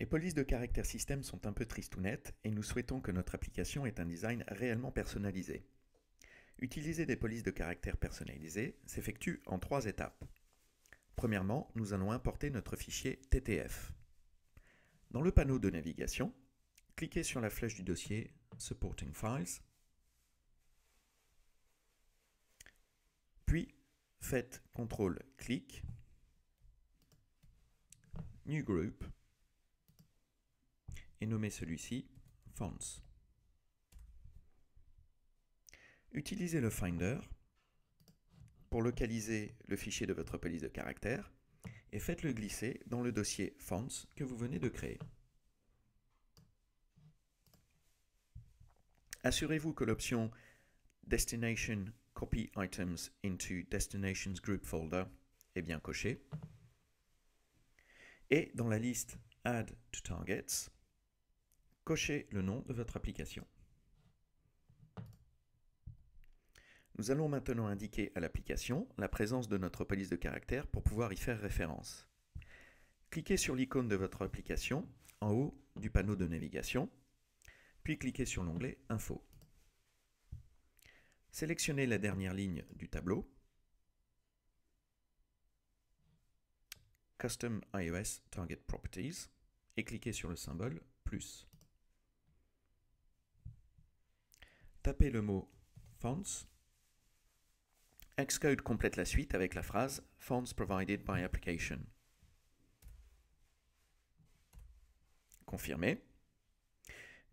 Les polices de caractère système sont un peu tristounettes et nous souhaitons que notre application ait un design réellement personnalisé. Utiliser des polices de caractère personnalisées s'effectue en 3 étapes. Premièrement, nous allons importer notre fichier TTF. Dans le panneau de navigation, cliquez sur la flèche du dossier Supporting Files, puis faites CTRL-clic, New Group, et nommez celui-ci Fonts. Utilisez le Finder pour localiser le fichier de votre police de caractère et faites-le glisser dans le dossier Fonts que vous venez de créer. Assurez-vous que l'option Destination Copy Items into Destinations Group Folder est bien cochée. Et dans la liste Add to Targets, cochez le nom de votre application. Nous allons maintenant indiquer à l'application la présence de notre police de caractère pour pouvoir y faire référence. Cliquez sur l'icône de votre application en haut du panneau de navigation, puis cliquez sur l'onglet Info. Sélectionnez la dernière ligne du tableau, Custom iOS Target Properties, et cliquez sur le symbole plus. Tapez le mot Fonts. Xcode complète la suite avec la phrase Fonts provided by application. Confirmez.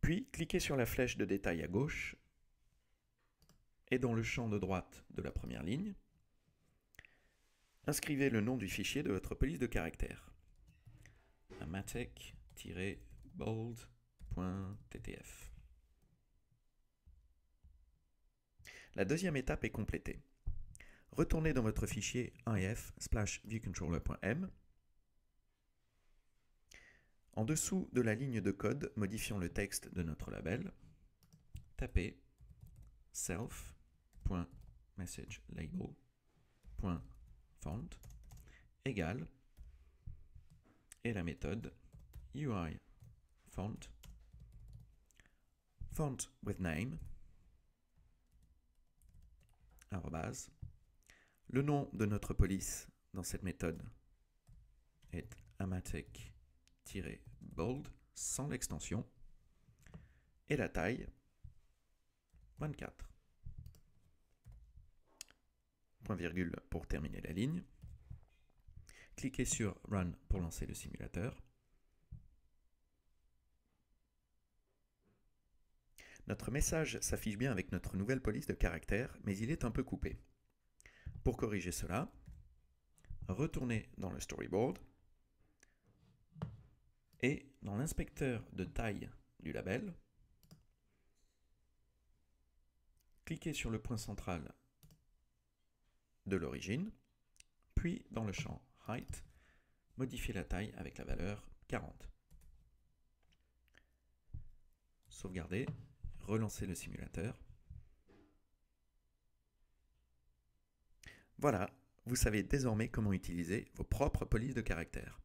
Puis cliquez sur la flèche de détail à gauche et dans le champ de droite de la première ligne, inscrivez le nom du fichier de votre police de caractère. amatic-bold.ttf. La deuxième étape est complétée. Retournez dans votre fichier if/viewcontroller.m. En dessous de la ligne de code modifiant le texte de notre label, tapez self.messagelabel.font égale et la méthode UI font with name arrobase. Le nom de notre police dans cette méthode est amatic-bold sans l'extension et la taille 24. Point virgule pour terminer la ligne. Cliquez sur Run pour lancer le simulateur. Notre message s'affiche bien avec notre nouvelle police de caractère, mais il est un peu coupé. Pour corriger cela, retournez dans le storyboard et dans l'inspecteur de taille du label, cliquez sur le point central de l'origine, puis dans le champ Height, modifiez la taille avec la valeur 40. Sauvegardez, relancez le simulateur. Voilà, vous savez désormais comment utiliser vos propres polices de caractère.